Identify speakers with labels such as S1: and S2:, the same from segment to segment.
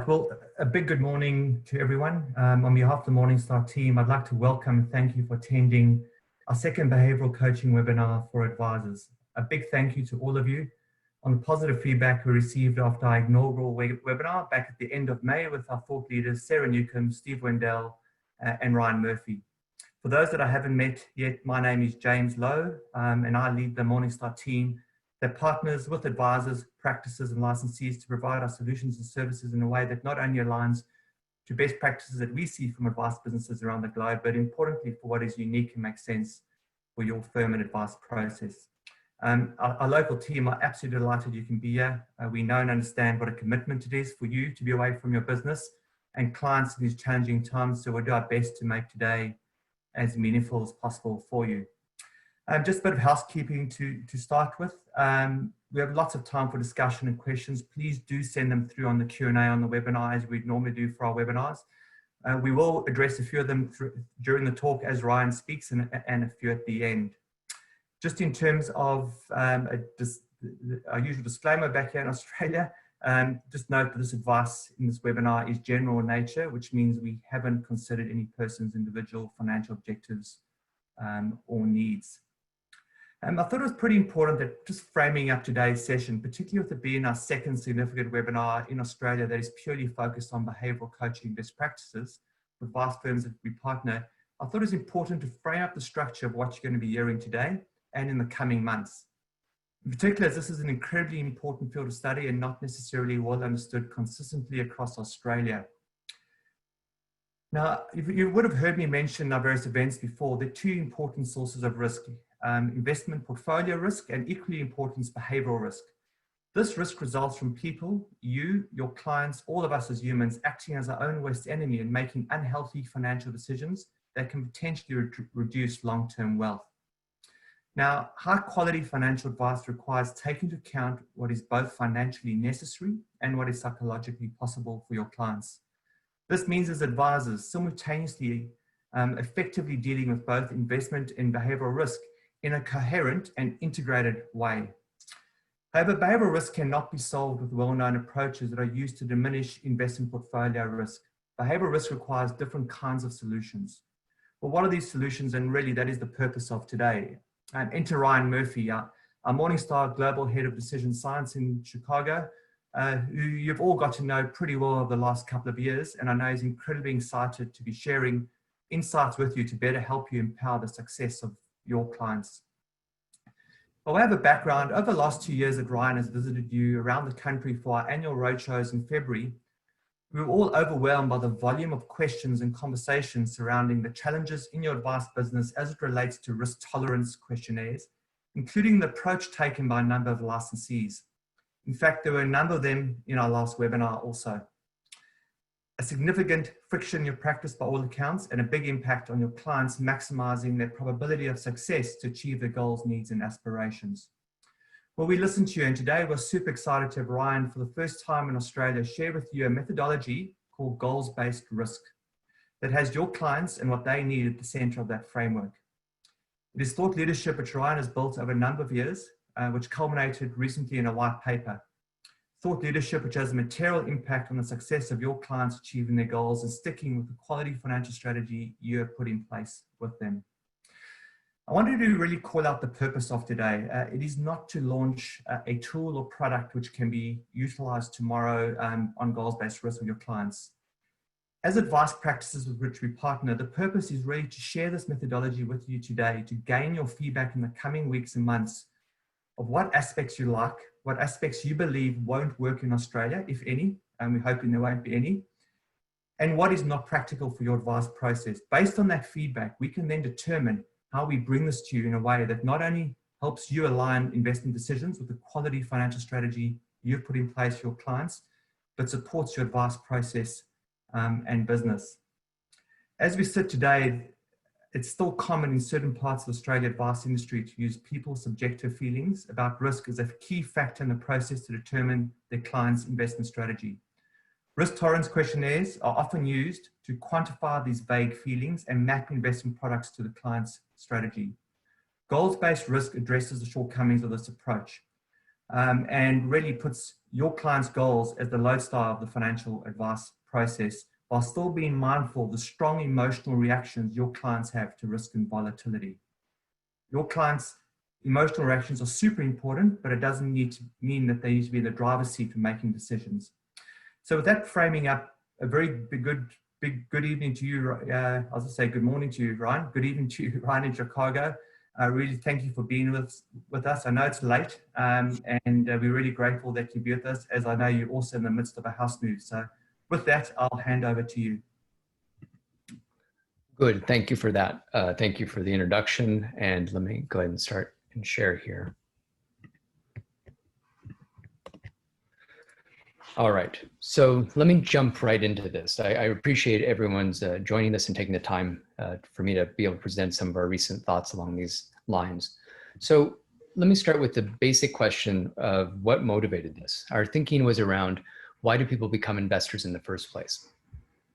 S1: Right, well, a big good morning to everyone. On behalf of the Morningstar team, I'd like to welcome and thank you for attending our second behavioural coaching webinar for advisors. A big thank you to all of you on the positive feedback we received after our inaugural webinar back at the end of May with our thought leaders, Sarah Newcomb, Steve Wendell, and Ryan Murphy. For those that I haven't met yet, my name is James Lowe, and I lead the Morningstar team that partners with advisors, practices and licensees to provide our solutions and services in a way that not only aligns to best practices that we see from advice businesses around the globe, but importantly for what is unique and makes sense for your firm and advice process. Our local team are absolutely delighted you can be here. We know and understand what a commitment it is for you to be away from your business and clients in these challenging times, so we'll do our best to make today as meaningful as possible for you. Just a bit of housekeeping to start with. We have lots of time for discussion and questions. Please do send them through on the Q&A on the webinar as we normally do for our webinars. We will address a few of them during the talk as Ryan speaks and a few at the end. Just in terms of our usual disclaimer back here in Australia, just note that this advice in this webinar is general in nature, which means we haven't considered any person's individual financial objectives or needs. I thought it was pretty important that just framing up today's session, particularly with it being our second significant webinar in Australia that is purely focused on behavioural coaching best practices with advice firms that we partner, I thought it was important to frame up the structure of what you're going to be hearing today and in the coming months. In particular, as this is an incredibly important field of study and not necessarily well understood consistently across Australia. Now, you would have heard me mention our various events before. There are two important sources of risk. Investment portfolio risk and equally important is behavioural risk. This risk results from people, you, your clients, all of us as humans acting as our own worst enemy and making unhealthy financial decisions that can potentially reduce long-term wealth. Now, high quality financial advice requires taking into account what is both financially necessary and what is psychologically possible for your clients. This means as advisors simultaneously effectively dealing with both investment and behavioural risk in a coherent and integrated way. However, behavioural risk cannot be solved with well-known approaches that are used to diminish investment portfolio risk. Behavioural risk requires different kinds of solutions. Well, what are these solutions? And really that is the purpose of today. Enter Ryan Murphy, our Morningstar Global Head of Decision Science in Chicago, who you've all got to know pretty well over the last couple of years, and I know he's incredibly excited to be sharing insights with you to better help you empower the success of your clients. By way of a background, over the last 2 years that Ryan has visited you around the country for our annual roadshows in February, we were all overwhelmed by the volume of questions and conversations surrounding the challenges in your advice business as it relates to risk tolerance questionnaires, including the approach taken by a number of licensees. In fact, there were a number of them in our last webinar also. A significant friction in your practice by all accounts and a big impact on your clients maximizing their probability of success to achieve their goals, needs and aspirations. Well, we listened to you, and today we're super excited to have Ryan for the first time in Australia share with you a methodology called goals-based risk that has your clients and what they need at the center of that framework. It is thought leadership which Ryan has built over a number of years, which culminated recently in a white paper. Thought leadership which has a material impact on the success of your clients achieving their goals and sticking with the quality financial strategy you have put in place with them. I wanted to really call out the purpose of today. It is not to launch a tool or product which can be utilized tomorrow on goals-based risk with your clients. As advice practices with which we partner, the purpose is really to share this methodology with you today to gain your feedback in the coming weeks and months of what aspects you like, what aspects you believe won't work in Australia, if any, and we're hoping there won't be any, and what is not practical for your advice process. Based on that feedback, we can then determine how we bring this to you in a way that not only helps you align investment decisions with the quality financial strategy you've put in place for your clients, but supports your advice process and business. As we sit today, it's still common in certain parts of the Australian advice industry to use people's subjective feelings about risk as a key factor in the process to determine their client's investment strategy. Risk tolerance questionnaires are often used to quantify these vague feelings and map investment products to the client's strategy. Goals-based risk addresses the shortcomings of this approach and really puts your client's goals as the lodestar of the financial advice process, while still being mindful of the strong emotional reactions your clients have to risk and volatility. Your clients' emotional reactions are super important, but it doesn't need to mean that they need to be in the driver's seat for making decisions. So with that framing up, a very good evening to you. I was going to say good morning to you, Ryan. Good evening to you, Ryan in Chicago. Really thank you for being with us. I know it's late, and we're really grateful that you're with us, as I know you're also in the midst of a house move. So with that, I'll hand over to you.
S2: Good, thank you for that. Thank you for the introduction, and let me go ahead and start and share here. All right, so let me jump right into this. I appreciate everyone's joining us and taking the time for me to be able to present some of our recent thoughts along these lines. So let me start with the basic question of what motivated this. Our thinking was around, why do people become investors in the first place?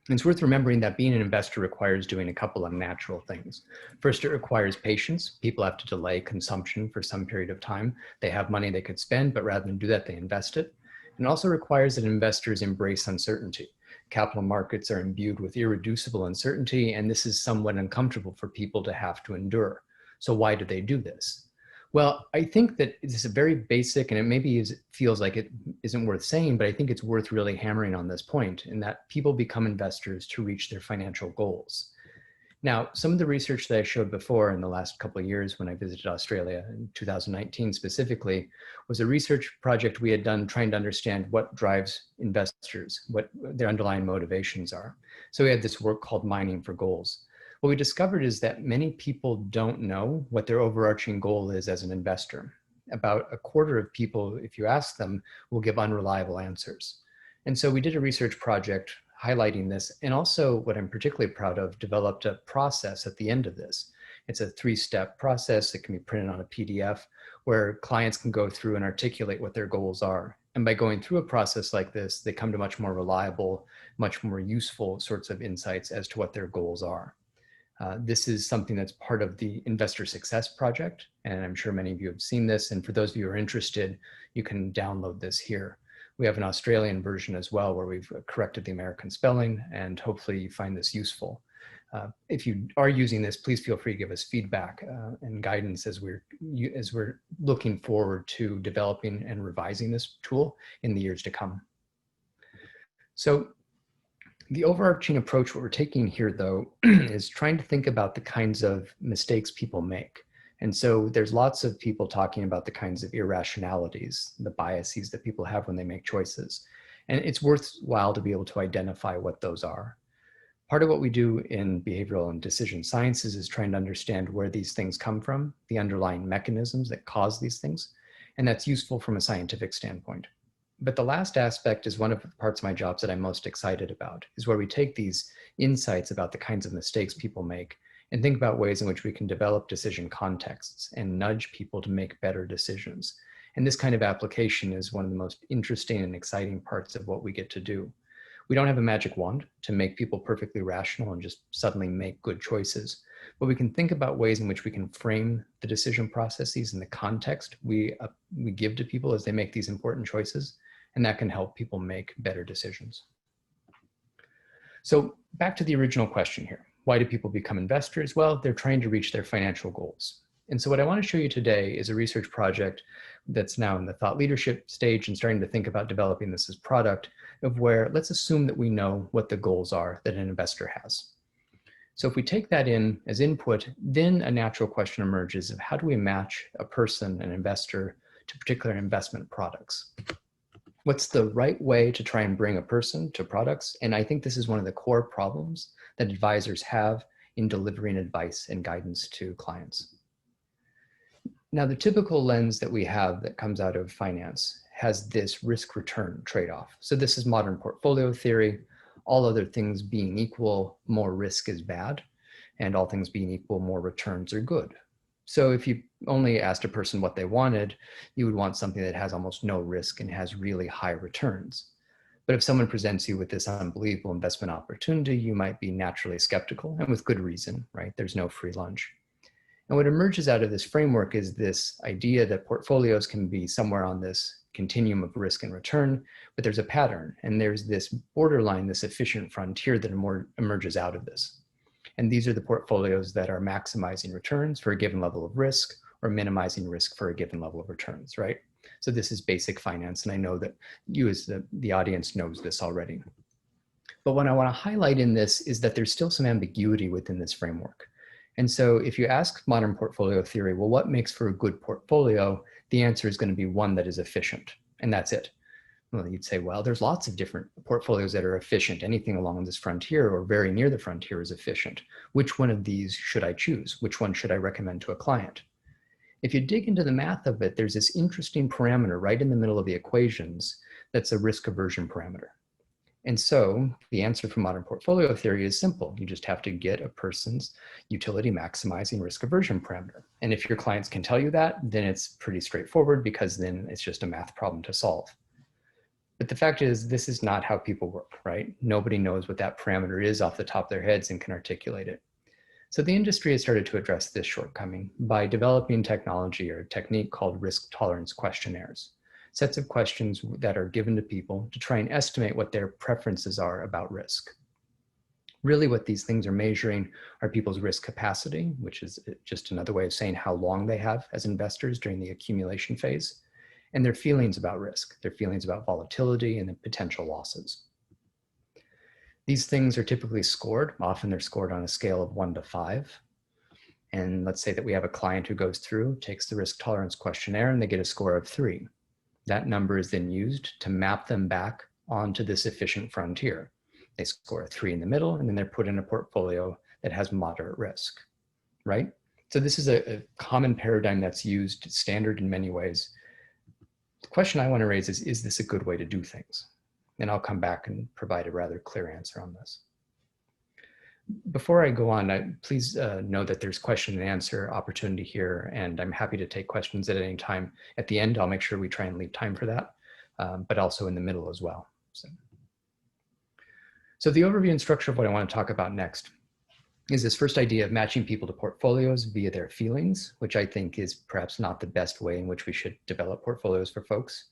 S2: And it's worth remembering that being an investor requires doing a couple of natural things. First, it requires patience. People have to delay consumption for some period of time. They have money they could spend, but rather than do that, they invest it. And also requires that investors embrace uncertainty. Capital markets are imbued with irreducible uncertainty, and this is somewhat uncomfortable for people to have to endure. So why do they do this? Well, I think that it's a very basic, and it maybe feels like it isn't worth saying, but I think it's worth really hammering on this point, in that people become investors to reach their financial goals. Now, some of the research that I showed before in the last couple of years when I visited Australia in 2019 specifically, was a research project we had done trying to understand what drives investors, what their underlying motivations are. So we had this work called Mining for Goals. What we discovered is that many people don't know what their overarching goal is as an investor. About a quarter of people, if you ask them, will give unreliable answers. And so we did a research project highlighting this, and also what I'm particularly proud of, developed a process at the end of this. It's a 3-step process that can be printed on a PDF where clients can go through and articulate what their goals are. And by going through a process like this, they come to much more reliable, much more useful sorts of insights as to what their goals are. This is something that's part of the Investor Success Project, and I'm sure many of you have seen this. And for those of you who are interested, you can download this here. We have an Australian version as well, where we've corrected the American spelling, and hopefully you find this useful. If you are using this, please feel free to give us feedback and guidance as we're looking forward to developing and revising this tool in the years to come. So the overarching approach, what we're taking here though, is trying to think about the kinds of mistakes people make. And so there's lots of people talking about the kinds of irrationalities, the biases that people have when they make choices. And it's worthwhile to be able to identify what those are. Part of what we do in behavioral and decision sciences is trying to understand where these things come from, the underlying mechanisms that cause these things. And that's useful from a scientific standpoint. But the last aspect is one of the parts of my jobs that I'm most excited about, is where we take these insights about the kinds of mistakes people make and think about ways in which we can develop decision contexts and nudge people to make better decisions. And this kind of application is one of the most interesting and exciting parts of what we get to do. We don't have a magic wand to make people perfectly rational and just suddenly make good choices, but we can think about ways in which we can frame the decision processes in the context we give to people as they make these important choices, and that can help people make better decisions. So back to the original question here. Why do people become investors? Well, they're trying to reach their financial goals. And so what I want to show you today is a research project that's now in the thought leadership stage and starting to think about developing this as product, of where let's assume that we know what the goals are that an investor has. So if we take that in as input, then a natural question emerges of how do we match a person, an investor, to particular investment products? What's the right way to try and bring a person to products? And I think this is one of the core problems that advisors have in delivering advice and guidance to clients. Now, the typical lens that we have that comes out of finance has this risk-return trade-off. So this is modern portfolio theory. All other things being equal, more risk is bad, and all things being equal, more returns are good. So if you only asked a person what they wanted, you would want something that has almost no risk and has really high returns. But if someone presents you with this unbelievable investment opportunity, you might be naturally skeptical, and with good reason, right? There's no free lunch. And what emerges out of this framework is this idea that portfolios can be somewhere on this continuum of risk and return, but there's a pattern, and there's this borderline, this efficient frontier that emerges out of this. And these are the portfolios that are maximizing returns for a given level of risk or minimizing risk for a given level of returns, right? So this is basic finance, and I know that you as the audience knows this already. But what I want to highlight in this is that there's still some ambiguity within this framework. And so if you ask modern portfolio theory, well, what makes for a good portfolio? The answer is going to be one that is efficient, and that's it. Well, you'd say, well, there's lots of different portfolios that are efficient. Anything along this frontier or very near the frontier is efficient. Which one of these should I choose? Which one should I recommend to a client? If you dig into the math of it, there's this interesting parameter right in the middle of the equations that's a risk aversion parameter. And so the answer for modern portfolio theory is simple. You just have to get a person's utility maximizing risk aversion parameter. And if your clients can tell you that, then it's pretty straightforward, because then it's just a math problem to solve. But the fact is, this is not how people work, right? Nobody knows what that parameter is off the top of their heads and can articulate it. So the industry has started to address this shortcoming by developing technology or a technique called risk tolerance questionnaires. Sets of questions that are given to people to try and estimate what their preferences are about risk. Really what these things are measuring are people's risk capacity, which is just another way of saying how long they have as investors during the accumulation phase, and their feelings about risk, their feelings about volatility and the potential losses. These things are typically scored. Often they're scored on a scale of 1 to 5. And let's say that we have a client who goes through, takes the risk tolerance questionnaire, and they get a score of 3. That number is then used to map them back onto this efficient frontier. They score a 3 in the middle, and then they're put in a portfolio that has moderate risk, right? So this is a common paradigm that's used standard in many ways. The question I want to raise is this a good way to do things? And I'll come back and provide a rather clear answer on this. Before I go on, please know that there's question and answer opportunity here, and I'm happy to take questions at any time. At the end, I'll make sure we try and leave time for that, but also in the middle as well. So the overview and structure of what I want to talk about next is this first idea of matching people to portfolios via their feelings, which I think is perhaps not the best way in which we should develop portfolios for folks.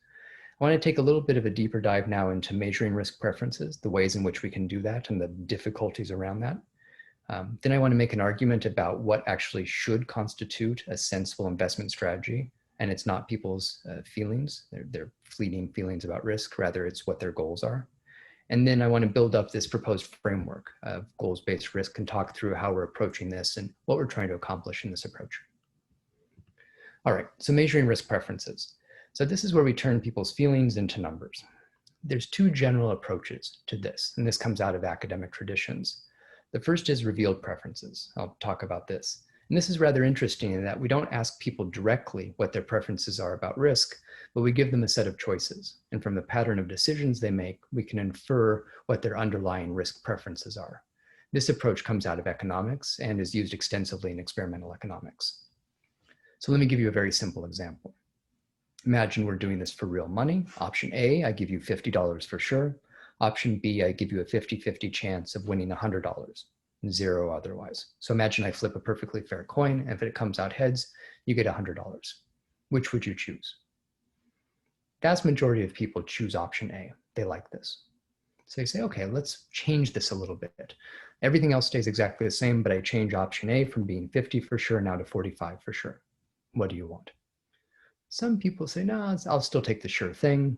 S2: I want to take a little bit of a deeper dive now into measuring risk preferences, the ways in which we can do that and the difficulties around that. Then I want to make an argument about what actually should constitute a sensible investment strategy. And it's not people's feelings, their fleeting feelings about risk, rather it's what their goals are. And then I want to build up this proposed framework of goals-based risk and talk through how we're approaching this and what we're trying to accomplish in this approach. All right, so measuring risk preferences. So this is where we turn people's feelings into numbers. There's 2 general approaches to this, and this comes out of academic traditions. The first is revealed preferences. I'll talk about this. And this is rather interesting in that we don't ask people directly what their preferences are about risk, but we give them a set of choices. And from the pattern of decisions they make, we can infer what their underlying risk preferences are. This approach comes out of economics and is used extensively in experimental economics. So let me give you a very simple example. Imagine we're doing this for real money. Option A, I give you $50 for sure. Option B, I give you a 50-50 chance of winning $100, 0 otherwise. So imagine I flip a perfectly fair coin, and if it comes out heads, you get $100. Which would you choose? Vast majority of people choose option A. They like this. So they say, okay, let's change this a little bit. Everything else stays exactly the same, but I change option A from being 50 for sure now to 45 for sure. What do you want? Some people say, no, I'll still take the sure thing.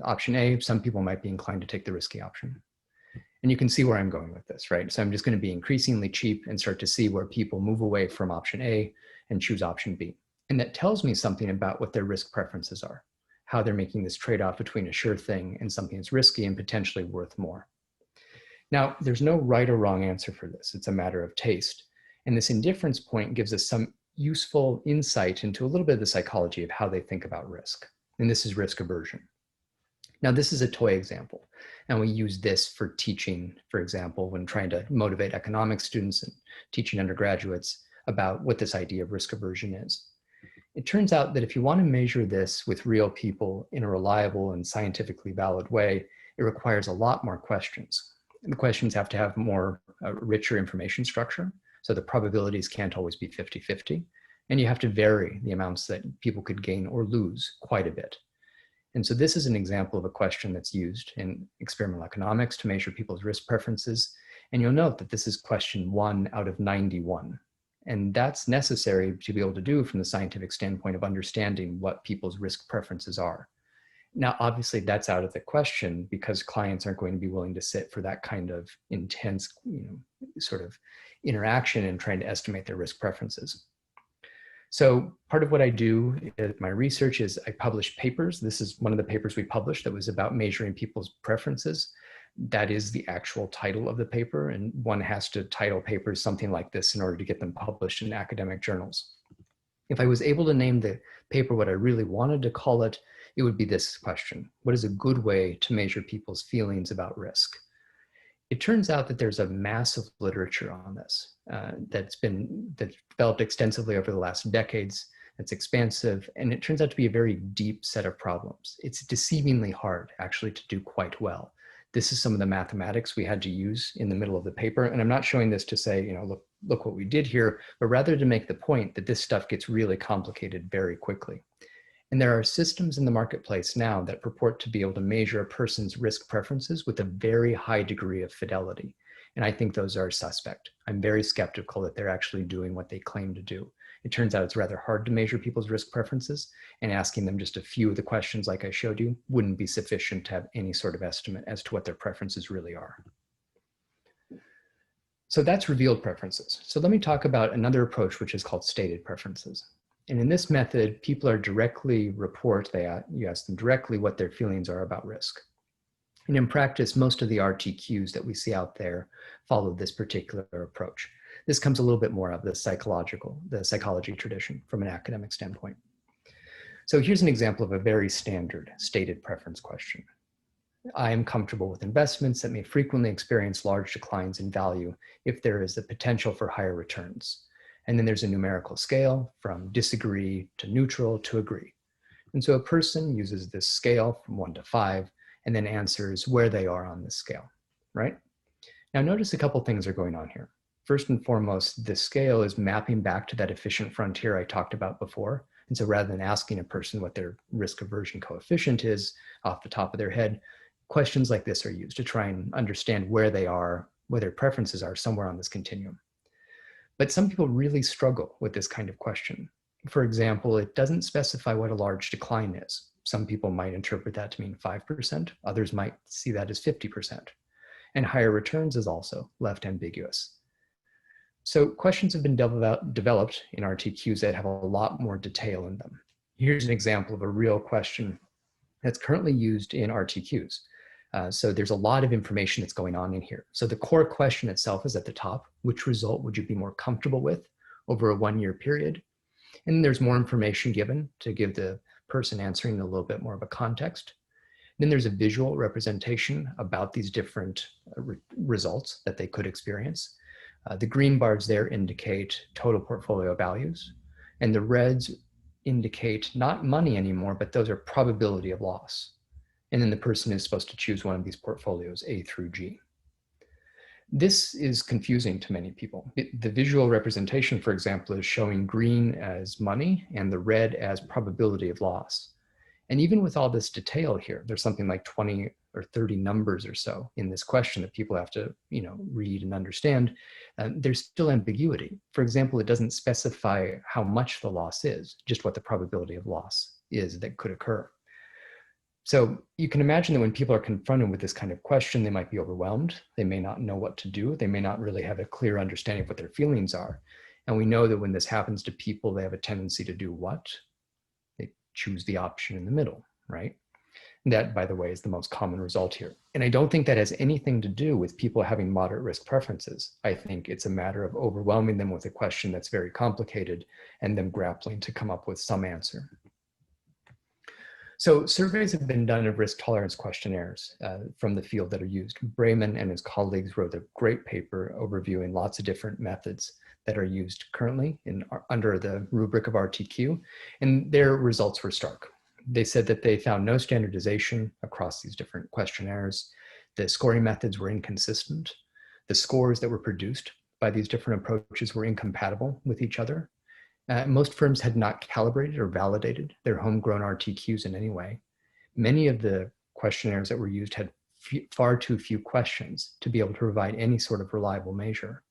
S2: Option A, some people might be inclined to take the risky option. And you can see where I'm going with this, right? So I'm just going to be increasingly cheap and start to see where people move away from option A and choose option B. And that tells me something about what their risk preferences are, how they're making this trade-off between a sure thing and something that's risky and potentially worth more. Now, there's no right or wrong answer for this. It's a matter of taste. And this indifference point gives us some useful insight into a little bit of the psychology of how they think about risk. And this is risk aversion. Now, this is a toy example, and we use this for teaching, for example, when trying to motivate economics students and teaching undergraduates about what this idea of risk aversion is. It turns out that if you want to measure this with real people in a reliable and scientifically valid way, it requires a lot more questions. And the questions have to have more richer information structure, so the probabilities can't always be 50-50, and you have to vary the amounts that people could gain or lose quite a bit. And so this is an example of a question that's used in experimental economics to measure people's risk preferences. And you'll note that this is question 1 out of 91. And that's necessary to be able to do from the scientific standpoint of understanding what people's risk preferences are. Now, obviously, that's out of the question because clients aren't going to be willing to sit for that kind of intense, sort of interaction and trying to estimate their risk preferences. So part of what I do in my research is I publish papers. This is one of the papers we published that was about measuring people's preferences. That is the actual title of the paper, and one has to title papers something like this in order to get them published in academic journals. If I was able to name the paper what I really wanted to call it, it would be this question: what is a good way to measure people's feelings about risk? It turns out that there's a massive literature on this that's developed extensively over the last decades. It's expansive, and it turns out to be a very deep set of problems. It's deceivingly hard, actually, to do quite well. This is some of the mathematics we had to use in the middle of the paper, and I'm not showing this to say, look what we did here, but rather to make the point that this stuff gets really complicated very quickly. And there are systems in the marketplace now that purport to be able to measure a person's risk preferences with a very high degree of fidelity. And I think those are suspect. I'm very skeptical that they're actually doing what they claim to do. It turns out it's rather hard to measure people's risk preferences, and asking them just a few of the questions like I showed you wouldn't be sufficient to have any sort of estimate as to what their preferences really are. So that's revealed preferences. So let me talk about another approach, which is called stated preferences. And in this method, people are you ask them directly what their feelings are about risk. And in practice, most of the RTQs that we see out there follow this particular approach. This comes a little bit more of the psychology tradition from an academic standpoint. So here's an example of a very standard stated preference question. I am comfortable with investments that may frequently experience large declines in value if there is the potential for higher returns. And then there's a numerical scale from disagree to neutral to agree. And so a person uses this scale from 1 to 5 and then answers where they are on this scale, right? Now notice a couple things are going on here. First and foremost, this scale is mapping back to that efficient frontier I talked about before. And so rather than asking a person what their risk aversion coefficient is off the top of their head, questions like this are used to try and understand where they are, where their preferences are somewhere on this continuum. But some people really struggle with this kind of question. For example, it doesn't specify what a large decline is. Some people might interpret that to mean 5%, others might see that as 50%. And higher returns is also left ambiguous. So questions have been developed in RTQs that have a lot more detail in them. Here's an example of a real question that's currently used in RTQs. So there's a lot of information that's going on in here. So the core question itself is at the top. Which result would you be more comfortable with over a 1-year period? And there's more information given to give the person answering a little bit more of a context. Then there's a visual representation about these different results that they could experience. The green bars there indicate total portfolio values, and the reds indicate not money anymore, but those are probability of loss. And then the person is supposed to choose one of these portfolios, A through G. This is confusing to many people. The visual representation, for example, is showing green as money and the red as probability of loss. And even with all this detail here, there's something like 20 or 30 numbers or so in this question that people have to, read and understand. There's still ambiguity. For example, it doesn't specify how much the loss is, just what the probability of loss is that could occur. So you can imagine that when people are confronted with this kind of question, they might be overwhelmed. They may not know what to do. They may not really have a clear understanding of what their feelings are. And we know that when this happens to people, they have a tendency to do what? They choose the option in the middle, right? And that, by the way, is the most common result here. And I don't think that has anything to do with people having moderate risk preferences. I think it's a matter of overwhelming them with a question that's very complicated and them grappling to come up with some answer. So surveys have been done of risk tolerance questionnaires from the field that are used. Brayman and his colleagues wrote a great paper overviewing lots of different methods that are used currently under the rubric of RTQ, and their results were stark. They said that they found no standardization across these different questionnaires. The scoring methods were inconsistent. The scores that were produced by these different approaches were incompatible with each other. Most firms had not calibrated or validated their homegrown RTQs in any way. Many of the questionnaires that were used had far too few questions to be able to provide any sort of reliable measure.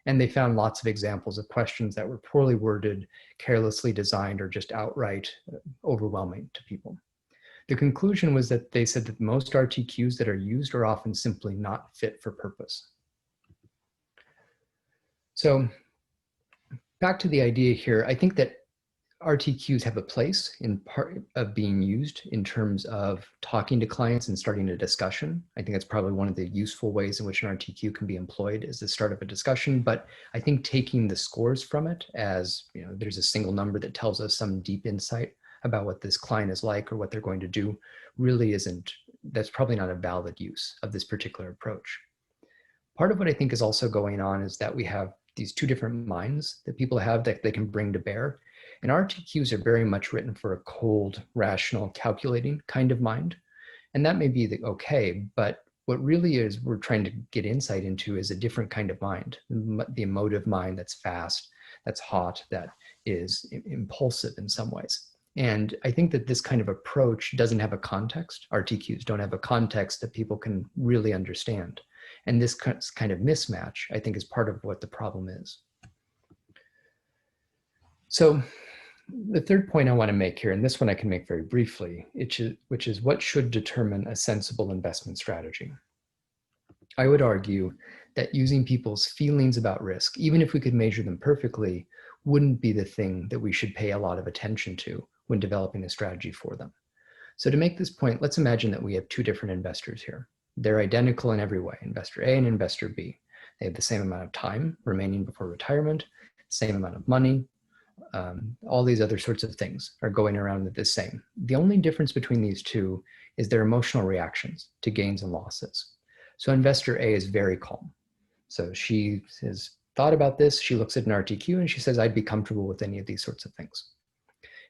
S2: And they found lots of examples of questions that were poorly worded, carelessly designed, or just outright overwhelming to people. The conclusion was that they said that most RTQs that are used are often simply not fit for purpose. So back to the idea here, I think that RTQs have a place in part of being used in terms of talking to clients and starting a discussion. I think that's probably one of the useful ways in which an RTQ can be employed is the start of a discussion. But I think taking the scores from it as, you know, there's a single number that tells us some deep insight about what this client is like or what they're going to do really isn't, that's probably not a valid use of this particular approach. Part of what I think is also going on is that we have these two different minds that people have that they can bring to bear. And RTQs are very much written for a cold, rational, calculating kind of mind. And that may be okay, but what really is we're trying to get insight into is a different kind of mind, the emotive mind that's fast, that's hot, that is impulsive in some ways. And I think that this kind of approach doesn't have a context. RTQs don't have a context that people can really understand. And this kind of mismatch, I think, is part of what the problem is. So the third point I want to make here, and this one I can make very briefly, which is what should determine a sensible investment strategy. I would argue that using people's feelings about risk, even if we could measure them perfectly, wouldn't be the thing that we should pay a lot of attention to when developing a strategy for them. So to make this point, let's imagine that we have two different investors here. They're identical in every way, investor A and investor B. They have the same amount of time remaining before retirement, same amount of money, all these other sorts of things are going around the same. The only difference between these two is their emotional reactions to gains and losses. So investor A is very calm. So she has thought about this. She looks at an RTQ and she says, I'd be comfortable with any of these sorts of things.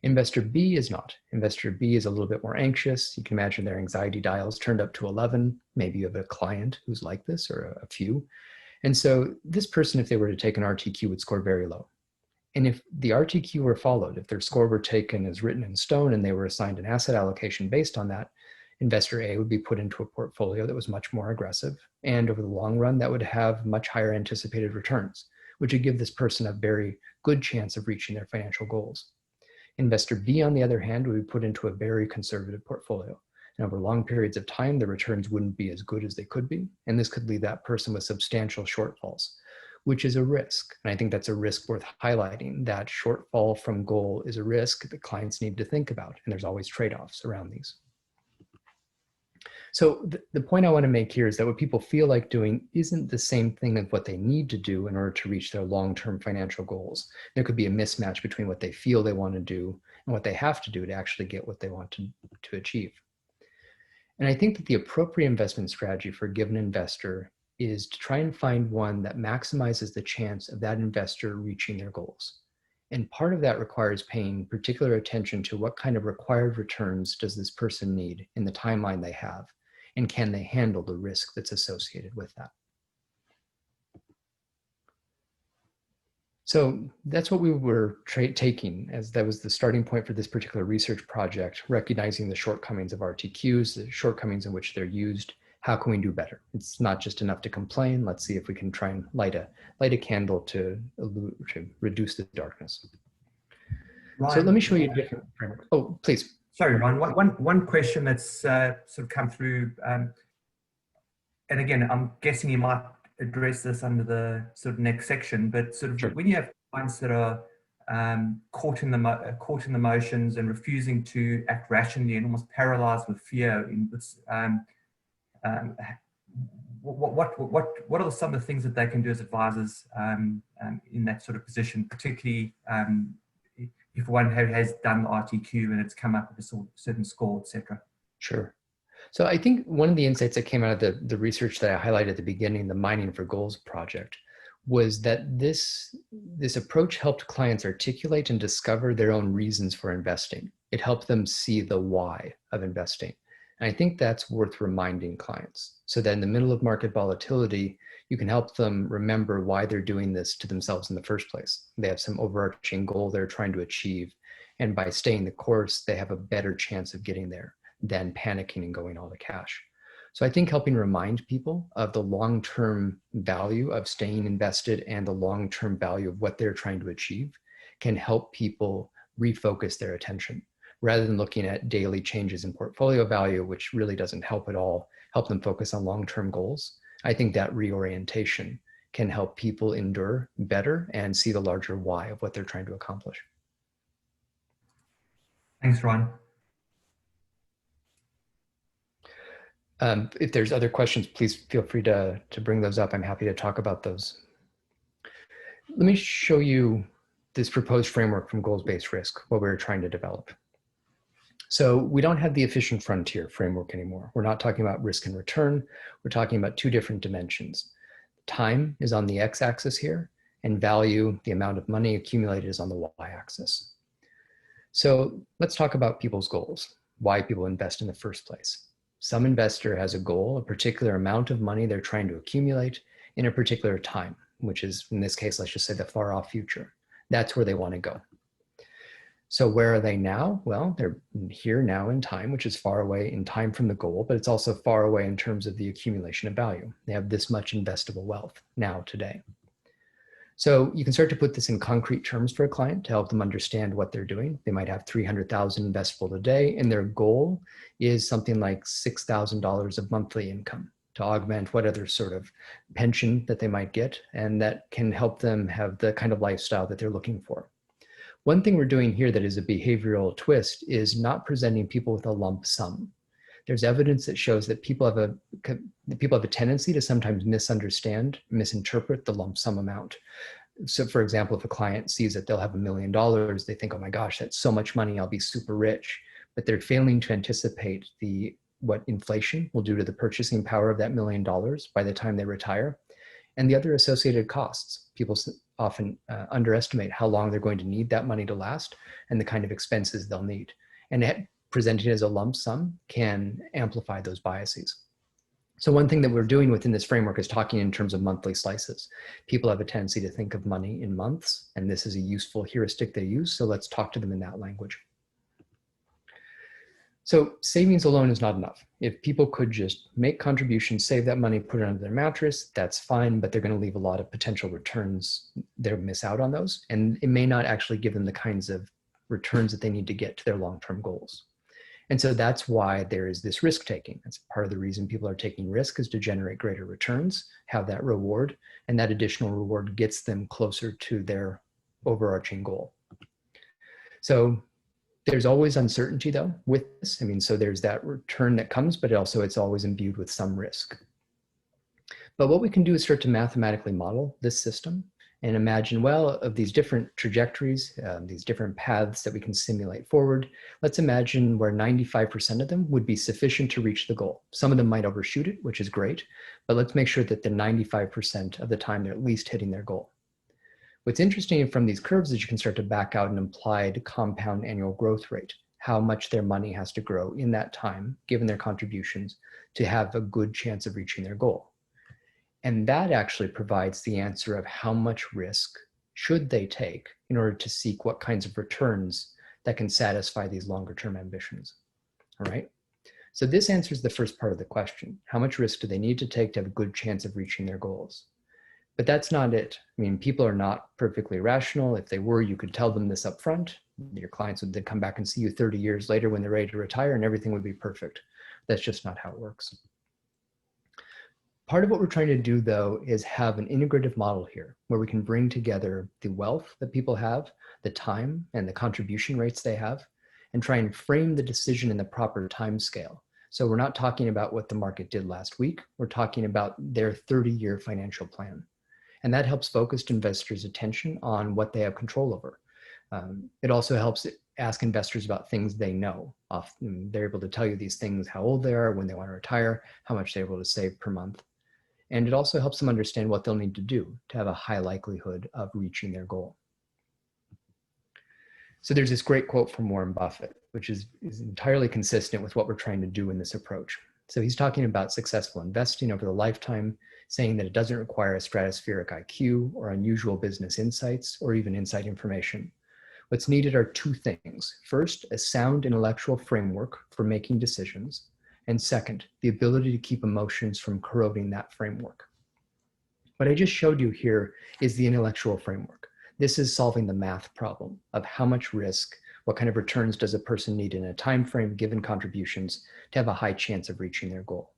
S2: Investor B is not. Investor B is a little bit more anxious. You can imagine their anxiety dials turned up to 11. Maybe you have a client who's like this or a few. And so this person, if they were to take an RTQ, would score very low. And if the RTQ were followed, if their score were taken as written in stone and they were assigned an asset allocation based on that, investor A would be put into a portfolio that was much more aggressive. And over the long run, that would have much higher anticipated returns, which would give this person a very good chance of reaching their financial goals. Investor B, on the other hand, would be put into a very conservative portfolio. And over long periods of time, the returns wouldn't be as good as they could be. And this could leave that person with substantial shortfalls, which is a risk. And I think that's a risk worth highlighting. That shortfall from goal is a risk that clients need to think about. And there's always trade-offs around these. So the point I want to make here is that what people feel like doing isn't the same thing as what they need to do in order to reach their long-term financial goals. There could be a mismatch between what they feel they want to do and what they have to do to actually get what they want to achieve. And I think that the appropriate investment strategy for a given investor is to try and find one that maximizes the chance of that investor reaching their goals. And part of that requires paying particular attention to what kind of required returns does this person need in the timeline they have, and can they handle the risk that's associated with that. So that's what we were taking as that was the starting point for this particular research project, recognizing the shortcomings of RTQs, the shortcomings in which they're used. How can we do better? It's not just enough to complain. Let's see if we can try and light a candle to reduce the darkness. Ryan, so let me show you a different framework. Oh, please.
S1: Sorry, Ron. One question that's sort of come through, and again, I'm guessing you might address this under the sort of next section, but sort of when you have clients that are caught in the motions and refusing to act rationally and almost paralyzed with fear, what are some of the things that they can do as advisors in that sort of position, particularly if one has done the RTQ and it's come up with a certain score, etc.
S2: Sure. So I think one of the insights that came out of the research that I highlighted at the beginning, the Mining for Goals project, was that this approach helped clients articulate and discover their own reasons for investing. It helped them see the why of investing. And I think that's worth reminding clients so that in the middle of market volatility, you can help them remember why they're doing this to themselves in the first place. They have some overarching goal they're trying to achieve. And by staying the course, they have a better chance of getting there. than panicking and going all to cash. So I think helping remind people of the long-term value of staying invested and the long-term value of what they're trying to achieve can help people refocus their attention rather than looking at daily changes in portfolio value, which really doesn't help at all, help them focus on long-term goals. I think that reorientation can help people endure better and see the larger why of what they're trying to accomplish.
S1: Thanks, Ron.
S2: If there's other questions, please feel free to bring those up. I'm happy to talk about those. Let me show you this proposed framework from goals-based risk, what we're trying to develop. So we don't have the efficient frontier framework anymore. We're not talking about risk and return. We're talking about two different dimensions. Time is on the x-axis here, and value, the amount of money accumulated, is on the y-axis. So let's talk about people's goals, why people invest in the first place. Some investor has a goal, a particular amount of money they're trying to accumulate in a particular time, which is, in this case, let's just say the far off future. That's where they want to go. So where are they now? Well, they're here now in time, which is far away in time from the goal, but it's also far away in terms of the accumulation of value. They have this much investable wealth now today. So you can start to put this in concrete terms for a client to help them understand what they're doing. They might have 300,000 investable today, and their goal is something like $6,000 of monthly income to augment what other sort of pension that they might get, and that can help them have the kind of lifestyle that they're looking for. One thing we're doing here that is a behavioral twist is not presenting people with a lump sum. There's evidence that shows that people have a tendency to sometimes misinterpret the lump sum amount. So for example, if a client sees that they'll have $1 million, they think, oh my gosh, that's so much money, I'll be super rich. But they're failing to anticipate what inflation will do to the purchasing power of that $1 million by the time they retire, and the other associated costs. People often underestimate how long they're going to need that money to last and the kind of expenses they'll need. And presenting as a lump sum can amplify those biases. So one thing that we're doing within this framework is talking in terms of monthly slices. People have a tendency to think of money in months, and this is a useful heuristic they use, so let's talk to them in that language. So savings alone is not enough. If people could just make contributions, save that money, put it under their mattress, that's fine, but they're going to leave a lot of potential returns. They'll miss out on those, and it may not actually give them the kinds of returns that they need to get to their long-term goals. And so that's why there is this risk taking. That's part of the reason people are taking risk, is to generate greater returns, have that reward, and that additional reward gets them closer to their overarching goal. So there's always uncertainty though with this. I mean, so there's that return that comes, but also it's always imbued with some risk. But what we can do is start to mathematically model this system and imagine, well, of these different trajectories, these different paths that we can simulate forward, let's imagine where 95% of them would be sufficient to reach the goal. Some of them might overshoot it, which is great, but let's make sure that the 95% of the time they're at least hitting their goal. What's interesting from these curves is you can start to back out an implied compound annual growth rate, how much their money has to grow in that time, given their contributions, to have a good chance of reaching their goal. And that actually provides the answer of how much risk should they take in order to seek what kinds of returns that can satisfy these longer term ambitions, all right? So this answers the first part of the question. How much risk do they need to take to have a good chance of reaching their goals? But that's not it. I mean, people are not perfectly rational. If they were, you could tell them this up front. Your clients would then come back and see you 30 years later when they're ready to retire and everything would be perfect. That's just not how it works. Part of what we're trying to do, though, is have an integrative model here where we can bring together the wealth that people have, the time and the contribution rates they have, and try and frame the decision in the proper time scale. So we're not talking about what the market did last week. We're talking about their 30-year financial plan. And that helps focus investors' attention on what they have control over. It also helps ask investors about things they know. Often they're able to tell you these things, how old they are, when they want to retire, how much they're able to save per month. And it also helps them understand what they'll need to do to have a high likelihood of reaching their goal. So there's this great quote from Warren Buffett, which is entirely consistent with what we're trying to do in this approach. So he's talking about successful investing over the lifetime, saying that it doesn't require a stratospheric IQ or unusual business insights or even inside information. What's needed are two things. First, a sound intellectual framework for making decisions. And second, the ability to keep emotions from corroding that framework. What I just showed you here is the intellectual framework. This is solving the math problem of how much risk, what kind of returns does a person need in a time frame given contributions to have a high chance of reaching their goal.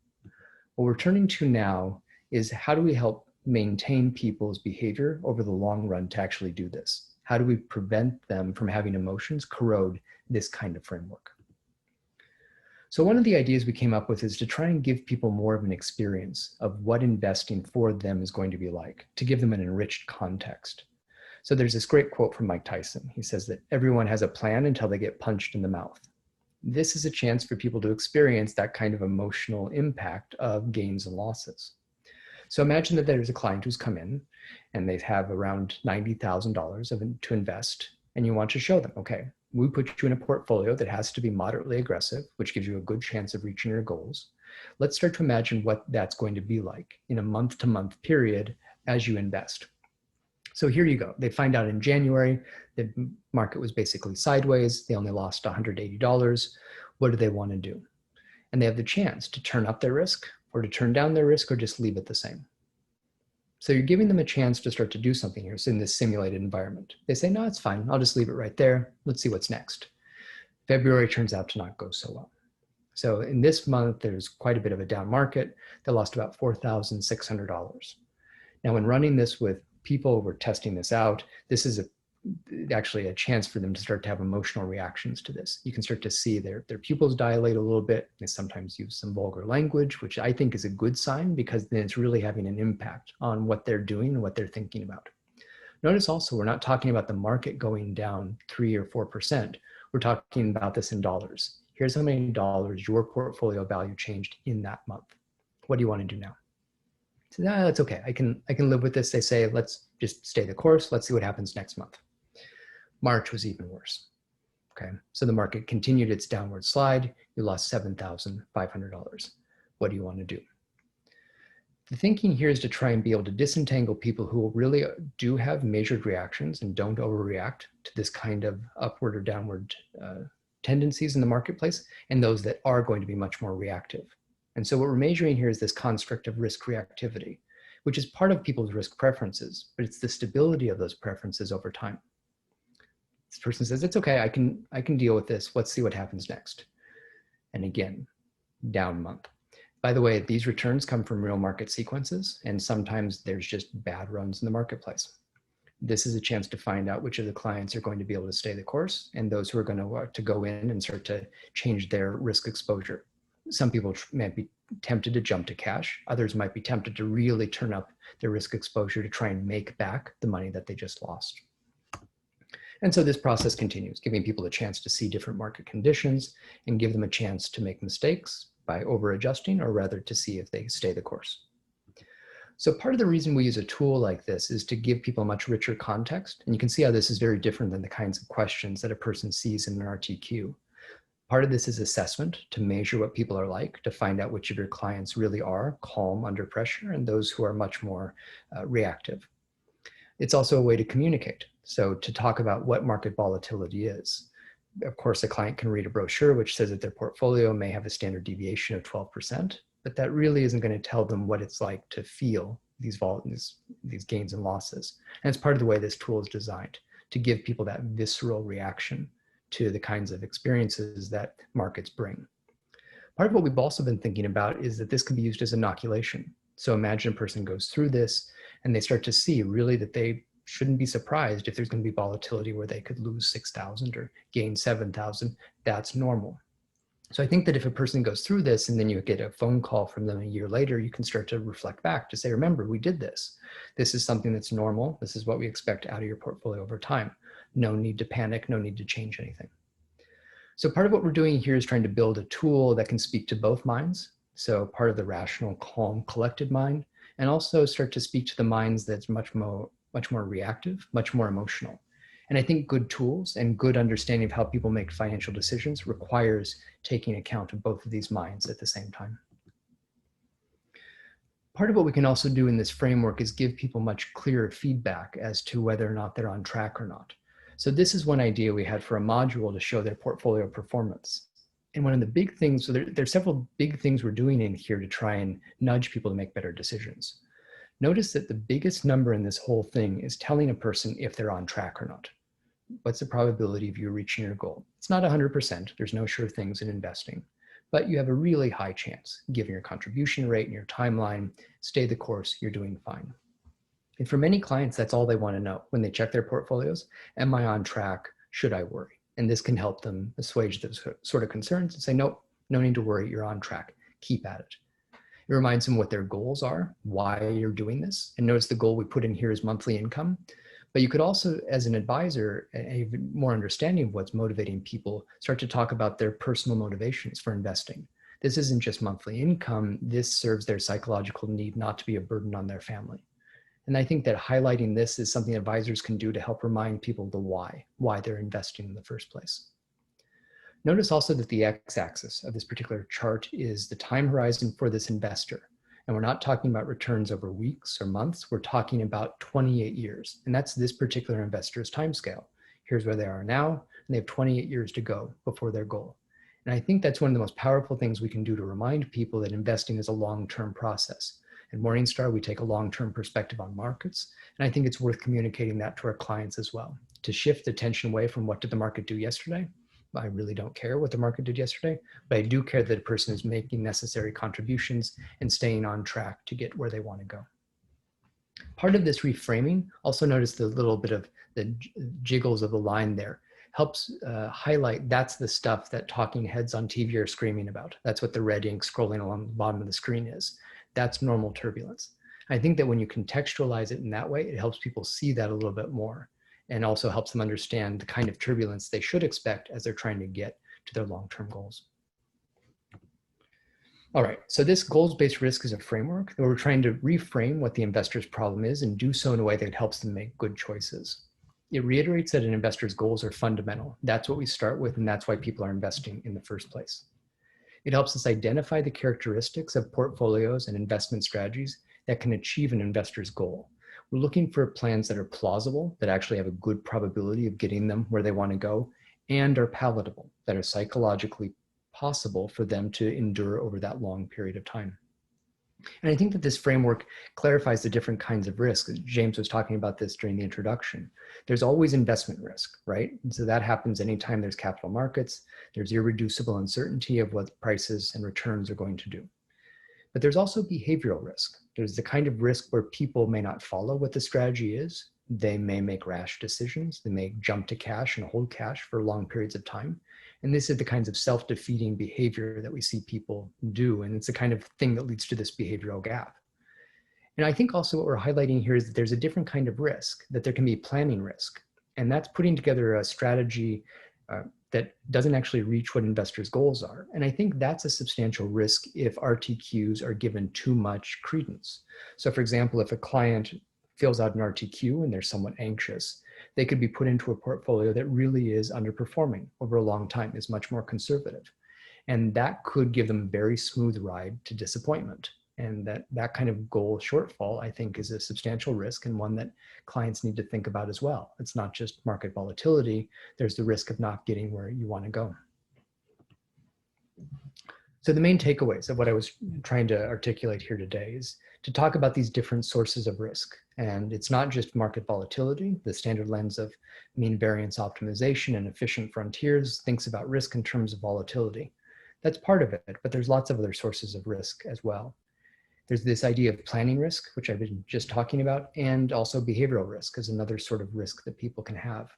S2: What we're turning to now is how do we help maintain people's behavior over the long run to actually do this? How do we prevent them from having emotions corrode this kind of framework? So one of the ideas we came up with is to try and give people more of an experience of what investing for them is going to be like, to give them an enriched context. So there's this great quote from Mike Tyson. He says that everyone has a plan until they get punched in the mouth. This is a chance for people to experience that kind of emotional impact of gains and losses. So imagine that there's a client who's come in and they have around $90,000 to invest, and you want to show them, okay, we put you in a portfolio that has to be moderately aggressive, which gives you a good chance of reaching your goals. Let's start to imagine what that's going to be like in a month-to-month period as you invest. So here you go. They find out in January, the market was basically sideways. They only lost $180. What do they want to do? And they have the chance to turn up their risk or to turn down their risk or just leave it the same. So you're giving them a chance to start to do something here. So in this simulated environment, they say, no, it's fine. I'll just leave it right there. Let's see what's next. February turns out to not go so well. So in this month, there's quite a bit of a down market. They lost about $4,600. Now, when running this with people who are testing this out, this is actually a chance for them to start to have emotional reactions to this. You can start to see their pupils dilate a little bit. They sometimes use some vulgar language, which I think is a good sign because then it's really having an impact on what they're doing and what they're thinking about. Notice also, we're not talking about the market going down 3 or 4%. We're talking about this in dollars. Here's how many dollars your portfolio value changed in that month. What do you want to do now? So that's okay. I can live with this. They say, let's just stay the course. Let's see what happens next month. March was even worse. Okay, so the market continued its downward slide. You lost $7,500. What do you want to do? The thinking here is to try and be able to disentangle people who really do have measured reactions and don't overreact to this kind of upward or downward tendencies in the marketplace, and those that are going to be much more reactive. And so what we're measuring here is this construct of risk reactivity, which is part of people's risk preferences, but it's the stability of those preferences over time. This person says, it's okay, I can deal with this. Let's see what happens next. And again, down month. By the way, these returns come from real market sequences, and sometimes there's just bad runs in the marketplace. This is a chance to find out which of the clients are going to be able to stay the course and those who are going to go in and start to change their risk exposure. Some people might be tempted to jump to cash. Others might be tempted to really turn up their risk exposure to try and make back the money that they just lost. And so this process continues, giving people a chance to see different market conditions and give them a chance to make mistakes by over adjusting, or rather to see if they stay the course. So part of the reason we use a tool like this is to give people much richer context. And you can see how this is very different than the kinds of questions that a person sees in an RTQ. Part of this is assessment to measure what people are like, to find out which of your clients really are calm under pressure and those who are much more reactive. It's also a way to communicate. So to talk about what market volatility is. Of course, a client can read a brochure which says that their portfolio may have a standard deviation of 12%, but that really isn't going to tell them what it's like to feel these gains and losses. And it's part of the way this tool is designed, to give people that visceral reaction to the kinds of experiences that markets bring. Part of what we've also been thinking about is that this can be used as inoculation. So imagine a person goes through this and they start to see really that they shouldn't be surprised if there's going to be volatility where they could lose 6,000 or gain 7,000. That's normal. So I think that if a person goes through this and then you get a phone call from them a year later, you can start to reflect back to say, remember, we did this. This is something that's normal. This is what we expect out of your portfolio over time. No need to panic, no need to change anything. So part of what we're doing here is trying to build a tool that can speak to both minds. So part of the rational, calm, collected mind, and also start to speak to the minds that's much more reactive, much more emotional. And I think good tools and good understanding of how people make financial decisions requires taking account of both of these minds at the same time. Part of what we can also do in this framework is give people much clearer feedback as to whether or not they're on track or not. So this is one idea we had for a module to show their portfolio performance. And one of the big things, so there's several big things we're doing in here to try and nudge people to make better decisions. Notice that the biggest number in this whole thing is telling a person if they're on track or not. What's the probability of you reaching your goal? It's not 100%. There's no sure things in investing, but you have a really high chance. Given your contribution rate and your timeline, stay the course, you're doing fine. And for many clients, that's all they want to know when they check their portfolios. Am I on track? Should I worry? And this can help them assuage those sort of concerns and say, nope, no need to worry, you're on track, keep at it. It reminds them what their goals are, why you're doing this. And notice the goal we put in here is monthly income. But you could also, as an advisor, even more understanding of what's motivating people, start to talk about their personal motivations for investing. This isn't just monthly income. This serves their psychological need not to be a burden on their family. And I think that highlighting this is something advisors can do to help remind people the why they're investing in the first place. Notice also that the x-axis of this particular chart is the time horizon for this investor. And we're not talking about returns over weeks or months. We're talking about 28 years. And that's this particular investor's timescale. Here's where they are now, and they have 28 years to go before their goal. And I think that's one of the most powerful things we can do to remind people that investing is a long-term process. At Morningstar, we take a long-term perspective on markets. And I think it's worth communicating that to our clients as well, to shift attention away from what did the market do yesterday. I really don't care what the market did yesterday, but I do care that a person is making necessary contributions and staying on track to get where they want to go. Part of this reframing, also notice the little bit of the jiggles of the line there, helps highlight that's the stuff that talking heads on TV are screaming about. That's what the red ink scrolling along the bottom of the screen is. That's normal turbulence. I think that when you contextualize it in that way, it helps people see that a little bit more, and also helps them understand the kind of turbulence they should expect as they're trying to get to their long-term goals. All right, so this goals-based risk is a framework that we're trying to reframe what the investor's problem is and do so in a way that helps them make good choices. It reiterates that an investor's goals are fundamental. That's what we start with, and that's why people are investing in the first place. It helps us identify the characteristics of portfolios and investment strategies that can achieve an investor's goal. We're looking for plans that are plausible, that actually have a good probability of getting them where they want to go, and are palatable, that are psychologically possible for them to endure over that long period of time. And I think that this framework clarifies the different kinds of risk. James was talking about this during the introduction. There's always investment risk, right? And so that happens anytime there's capital markets. There's irreducible uncertainty of what prices and returns are going to do. But there's also behavioral risk. There's the kind of risk where people may not follow what the strategy is. They may make rash decisions. They may jump to cash and hold cash for long periods of time. And this is the kinds of self-defeating behavior that we see people do. And it's the kind of thing that leads to this behavioral gap. And I think also what we're highlighting here is that there's a different kind of risk, that there can be planning risk. And that's putting together a strategy that doesn't actually reach what investors' goals are. And I think that's a substantial risk if RTQs are given too much credence. So for example, if a client fills out an RTQ and they're somewhat anxious, they could be put into a portfolio that really is underperforming over a long time, is much more conservative. And that could give them a very smooth ride to disappointment. And that kind of goal shortfall, I think, is a substantial risk, and one that clients need to think about as well. It's not just market volatility. There's the risk of not getting where you want to go. So the main takeaways of what I was trying to articulate here today is to talk about these different sources of risk. And it's not just market volatility. The standard lens of mean variance optimization and efficient frontiers thinks about risk in terms of volatility. That's part of it, but there's lots of other sources of risk as well. There's this idea of planning risk, which I've been just talking about, and also behavioral risk is another sort of risk that people can have.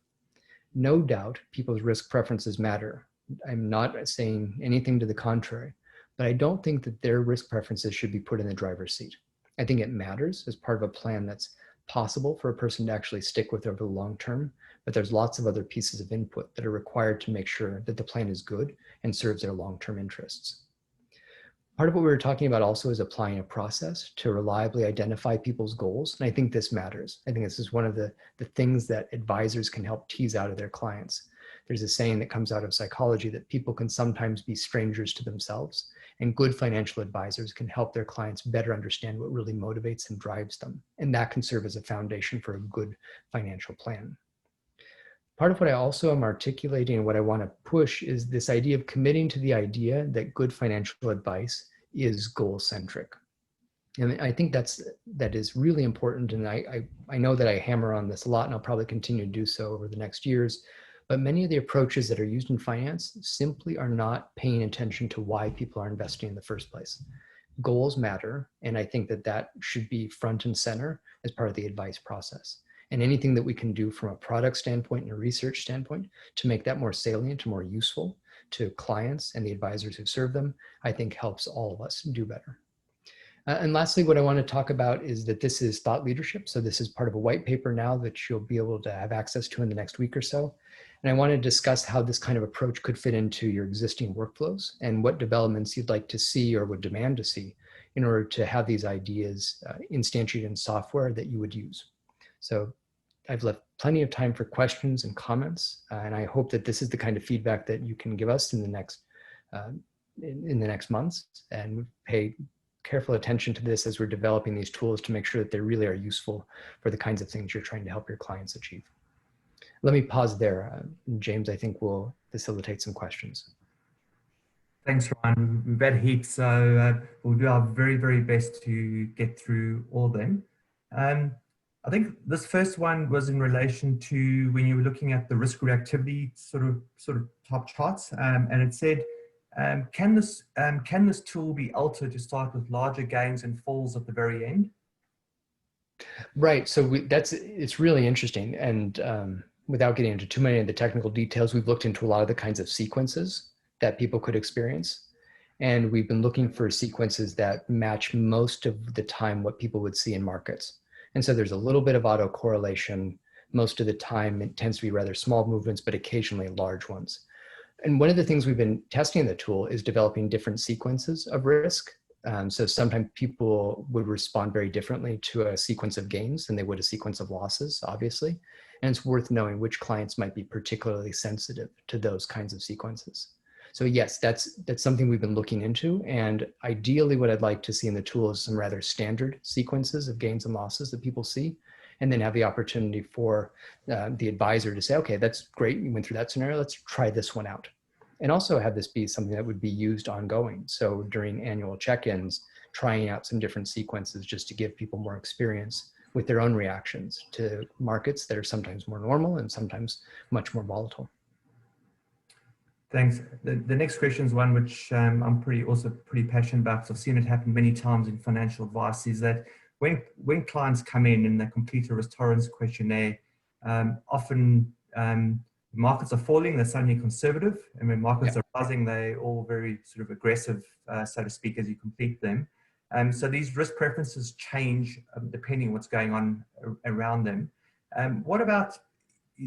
S2: No doubt, people's risk preferences matter. I'm not saying anything to the contrary, but I don't think that their risk preferences should be put in the driver's seat. I think it matters as part of a plan that's possible for a person to actually stick with over the long term, but there's lots of other pieces of input that are required to make sure that the plan is good and serves their long-term interests. Part of what we were talking about also is applying a process to reliably identify people's goals. And I think this matters. I think this is one of the things that advisors can help tease out of their clients. There's a saying that comes out of psychology that people can sometimes be strangers to themselves, and good financial advisors can help their clients better understand what really motivates and drives them. And that can serve as a foundation for a good financial plan. part of what I also am articulating and what I want to push is this idea of committing to the idea that good financial advice is goal-centric. And I think that is really important. And I know that I hammer on this a lot, and I'll probably continue to do so over the next years. But many of the approaches that are used in finance simply are not paying attention to why people are investing in the first place. Goals matter, and I think that should be front and center as part of the advice process. And anything that we can do from a product standpoint and a research standpoint to make that more salient, more useful to clients and the advisors who serve them, I think helps all of us do better. And lastly, what I want to talk about is that this is thought leadership. So this is part of a white paper now that you'll be able to have access to in the next week or so. And I want to discuss how this kind of approach could fit into your existing workflows and what developments you'd like to see or would demand to see in order to have these ideas instantiated in software that you would use. So I've left plenty of time for questions and comments, and I hope that this is the kind of feedback that you can give us in the next months, and pay careful attention to this as we're developing these tools to make sure that they really are useful for the kinds of things you're trying to help your clients achieve. Let me pause there. James, I think will facilitate some questions.
S1: Thanks, Ryan. We've had heaps, so we'll do our very, very best to get through all of them. I think this first one was in relation to when you were looking at the risk reactivity sort of top charts, and it said, can this tool be altered to start with larger gains and falls at the very end?
S2: Right. So it's really interesting, and without getting into too many of the technical details, we've looked into a lot of the kinds of sequences that people could experience, and we've been looking for sequences that match most of the time what people would see in markets. And so there's a little bit of autocorrelation. Most of the time, it tends to be rather small movements, but occasionally large ones. And one of the things we've been testing in the tool is developing different sequences of risk. So sometimes people would respond very differently to a sequence of gains than they would a sequence of losses, obviously. And it's worth knowing which clients might be particularly sensitive to those kinds of sequences. So yes, that's something we've been looking into. And ideally what I'd like to see in the tool is some rather standard sequences of gains and losses that people see, and then have the opportunity for the advisor to say, okay, that's great, you went through that scenario, let's try this one out. And also have this be something that would be used ongoing. So during annual check-ins, trying out some different sequences just to give people more experience with their own reactions to markets that are sometimes more normal and sometimes much more volatile.
S1: Thanks. The next question is one which I'm also pretty passionate about, because I've seen it happen many times in financial advice, is that when clients come in and they complete a risk tolerance questionnaire, often markets are falling, they're suddenly conservative, and when markets are rising, they're all very sort of aggressive, so to speak, as you complete them. So these risk preferences change depending on what's going on around them. What about,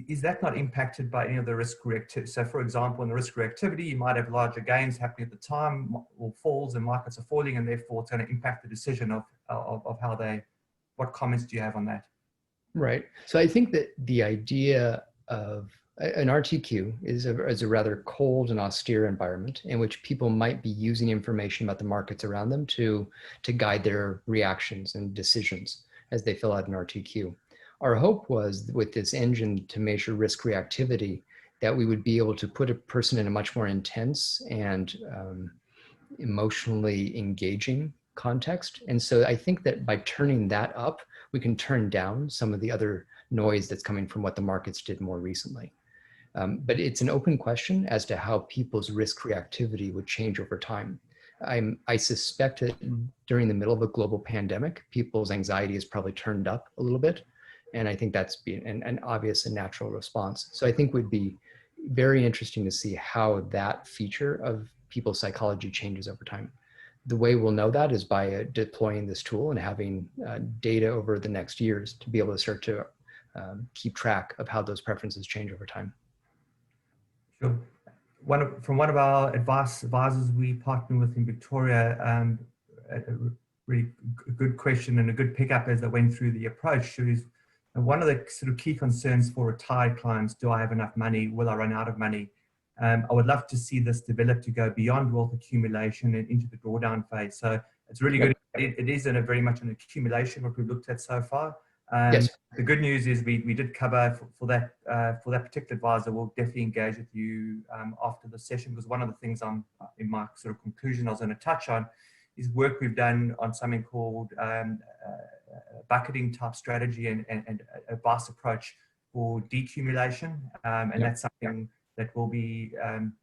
S1: is that not impacted by any of the risk reactivity? So for example, in the risk reactivity, you might have larger gains happening at the time, or falls, and markets are falling, and therefore it's going to impact the decision of how they, what comments do you have on that?
S2: Right. So I think that the idea of an RTQ is a rather cold and austere environment in which people might be using information about the markets around them to guide their reactions and decisions as they fill out an RTQ. Our hope was with this engine to measure risk reactivity that we would be able to put a person in a much more intense and emotionally engaging context. And so I think that by turning that up, we can turn down some of the other noise that's coming from what the markets did more recently. But it's an open question as to how people's risk reactivity would change over time. I suspect that during the middle of a global pandemic, people's anxiety has probably turned up a little bit. And I think that's been an obvious and natural response. So I think it would be very interesting to see how that feature of people's psychology changes over time. The way we'll know that is by deploying this tool and having data over the next years to be able to start to keep track of how those preferences change over time.
S1: Sure. From one of our advisors we partner with in Victoria, a really good question and a good pickup as they went through the approach is, one of the sort of key concerns for retired clients, do I have enough money? Will I run out of money? I would love to see this develop to go beyond wealth accumulation and into the drawdown phase. So it's really good. It is very much an accumulation, what we've looked at so far.
S2: Yes.
S1: The good news is we did cover for that particular advisor. We'll definitely engage with you after the session, because one of the things I'm in my sort of conclusion I was going to touch on is work we've done on something called bucketing type strategy and advice approach for decumulation, and that's something that will be